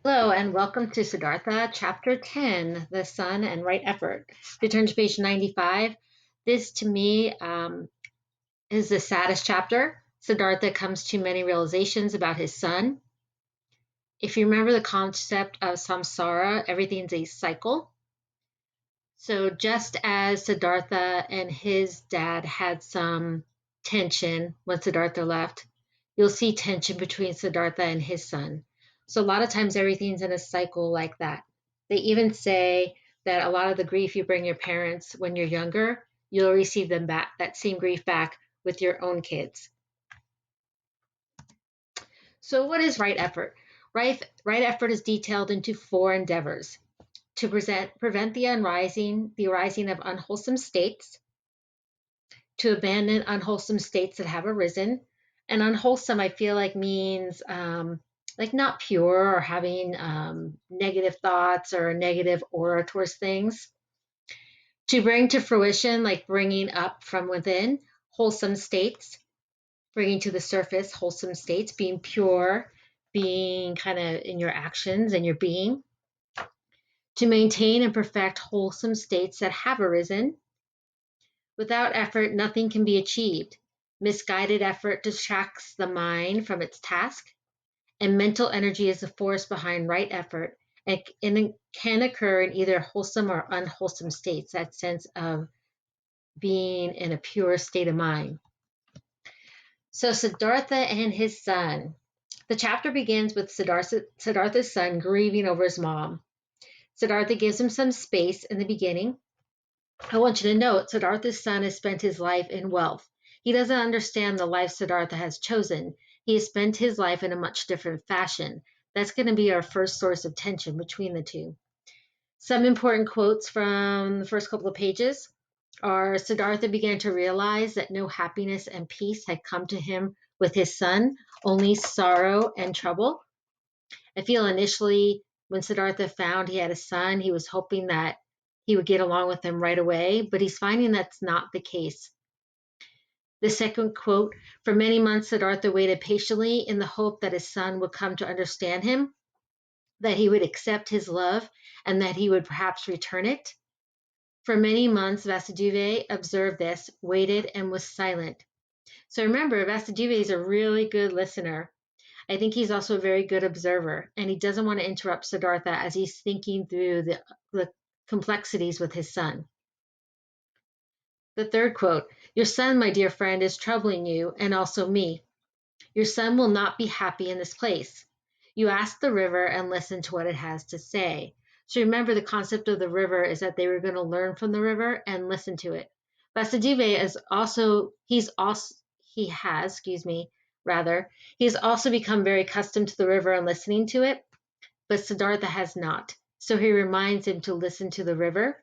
Hello and welcome to Siddhartha Chapter 10, The Sun and Right Effort. If you turn to page 95, this to me is the saddest chapter. Siddhartha comes to many realizations about his son. If you remember the concept of samsara, everything's a cycle. So just as Siddhartha and his dad had some tension when Siddhartha left, you'll see tension between Siddhartha and his son. So a lot of times everything's in a cycle like that. They even say that a lot of the grief you bring your parents when you're younger, you'll receive them back, that same grief back with your own kids. So what is right effort? Right effort is detailed into four endeavors: to prevent the arising of unwholesome states, to abandon unwholesome states that have arisen. And unwholesome, I feel like means like not pure or having negative thoughts or a negative aura towards things. To bring to fruition, like bringing up from within, wholesome states, bringing to the surface wholesome states, being pure, being kind of in your actions and your being. To maintain and perfect wholesome states that have arisen. Without effort, nothing can be achieved. Misguided effort distracts the mind from its task, and mental energy is the force behind right effort, and it can occur in either wholesome or unwholesome states, that sense of being in a pure state of mind. So, Siddhartha and his son. The chapter begins with Siddhartha's son grieving over his mom. Siddhartha gives him some space in the beginning. I want you to note Siddhartha's son has spent his life in wealth. He doesn't understand the life Siddhartha has chosen. He has spent his life in a much different fashion. That's going to be our first source of tension between the two. Some important quotes from the first couple of pages are: Siddhartha began to realize that no happiness and peace had come to him with his son, only sorrow and trouble. I feel initially when Siddhartha found he had a son, he was hoping that he would get along with him right away, but he's finding that's not the case. The second quote: for many months, Siddhartha waited patiently in the hope that his son would come to understand him, that he would accept his love, and that he would perhaps return it. For many months, Vasudeva observed this, waited, and was silent. So remember, Vasudeva is a really good listener. I think he's also a very good observer, and he doesn't want to interrupt Siddhartha as he's thinking through the complexities with his son. The third quote: your son, my dear friend, is troubling you and also me. Your son will not be happy in this place. You ask the river and listen to what it has to say. So remember, the concept of the river is that they were going to learn from the river and listen to it. Vasudeva is also, he has, excuse me, rather, he's also become very accustomed to the river and listening to it, but Siddhartha has not. So he reminds him to listen to the river.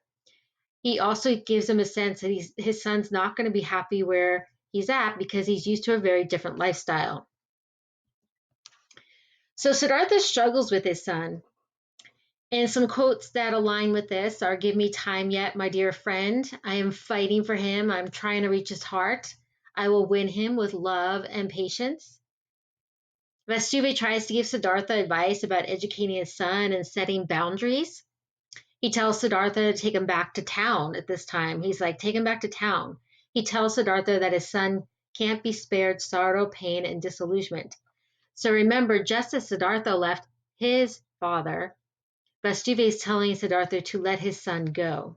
He also gives him a sense that his son's not going to be happy where he's at because he's used to a very different lifestyle. So Siddhartha struggles with his son. And some quotes that align with this are: give me time yet, my dear friend. I am fighting for him. I'm trying to reach his heart. I will win him with love and patience. Vasudeva tries to give Siddhartha advice about educating his son and setting boundaries. He tells Siddhartha to take him back to town at this time. He's like, take him back to town. He tells Siddhartha that his son can't be spared sorrow, pain, and disillusionment. So remember, just as Siddhartha left his father, Vasudeva is telling Siddhartha to let his son go.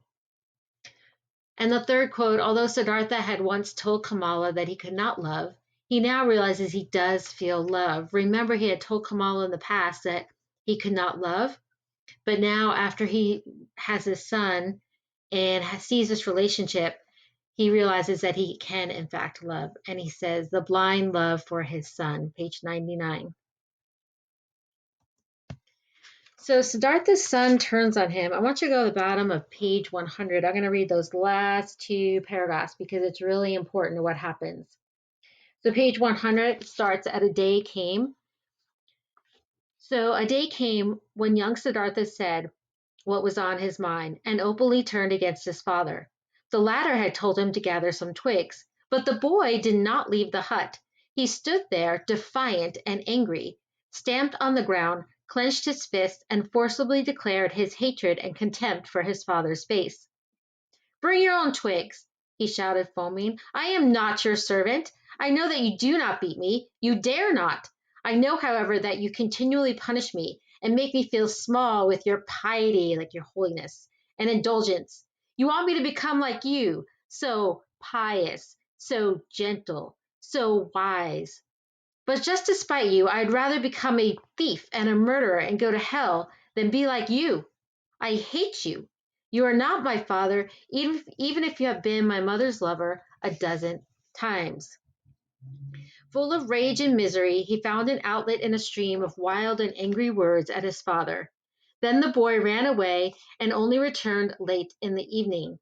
And the third quote: although Siddhartha had once told Kamala that he could not love, he now realizes he does feel love. Remember, he had told Kamala in the past that he could not love, but now after he has his son and sees this relationship, he realizes that he can in fact love. And he says, the blind love for his son, page 99. So Siddhartha's son turns on him. I want you to go to the bottom of page 100. I'm going to read those last two paragraphs because it's really important to what happens. So page 100 starts at: a day came. So a day came when young Siddhartha said what was on his mind and openly turned against his father. The latter had told him to gather some twigs, but the boy did not leave the hut. He stood there defiant and angry, stamped on the ground, clenched his fist, and forcibly declared his hatred and contempt for his father's face. "Bring your own twigs," he shouted, foaming. "I am not your servant. I know that you do not beat me. You dare not. I know, however, that you continually punish me and make me feel small with your piety, like your holiness, and indulgence. You want me to become like you, so pious, so gentle, so wise. But just to spite you, I'd rather become a thief and a murderer and go to hell than be like you. I hate you. You are not my father, even if you have been my mother's lover a dozen times." Full of rage and misery, he found an outlet in a stream of wild and angry words at his father. Then the boy ran away and only returned late in the evening.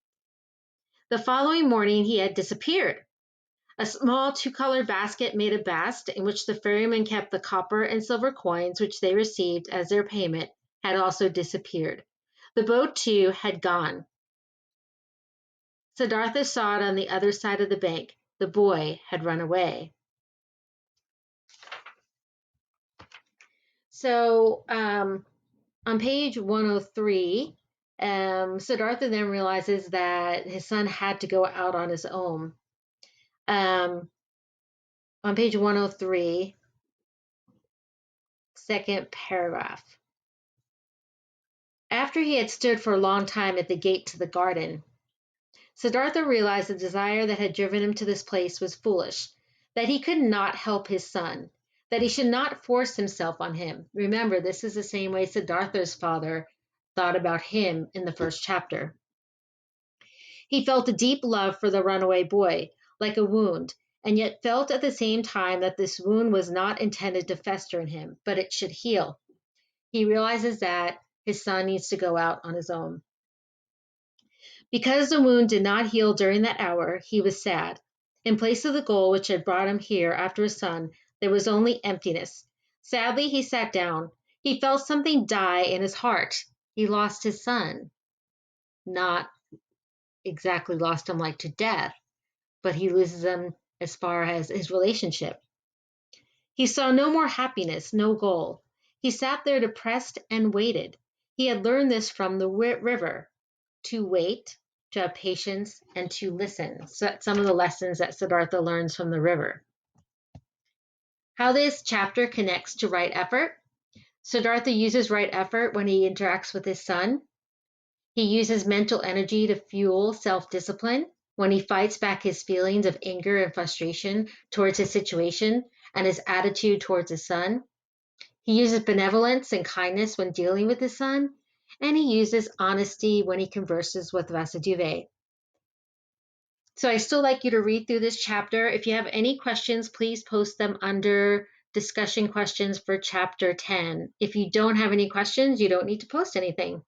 The following morning he had disappeared. A small two-colored basket made of bast, in which the ferrymen kept the copper and silver coins which they received as their payment, had also disappeared. The boat, too, had gone. Siddhartha saw it on the other side of the bank. The boy had run away. So on page 103, Siddhartha then realizes that his son had to go out on his own. On page 103, second paragraph. After he had stood for a long time at the gate to the garden, Siddhartha realized the desire that had driven him to this place was foolish, that he could not help his son, that he should not force himself on him. Remember, this is the same way Siddhartha's father thought about him in the first chapter. He felt a deep love for the runaway boy, like a wound, and yet felt at the same time that this wound was not intended to fester in him, but it should heal. He realizes that his son needs to go out on his own. Because the wound did not heal during that hour, he was sad. In place of the goal which had brought him here after his son, there was only emptiness. Sadly, he sat down. He felt something die in his heart. He lost his son. Not exactly lost him like to death, but he loses him as far as his relationship. He saw no more happiness, no goal. He sat there depressed and waited. He had learned this from the river, to wait, to have patience, and to listen. So that's some of the lessons that Siddhartha learns from the river. How this chapter connects to right effort. Siddhartha uses right effort when he interacts with his son. He uses mental energy to fuel self-discipline when he fights back his feelings of anger and frustration towards his situation and his attitude towards his son. He uses benevolence and kindness when dealing with his son, and he uses honesty when he converses with Vasudeva. So I still like you to read through this chapter. If you have any questions, please post them under discussion questions for chapter 10. If you don't have any questions, you don't need to post anything.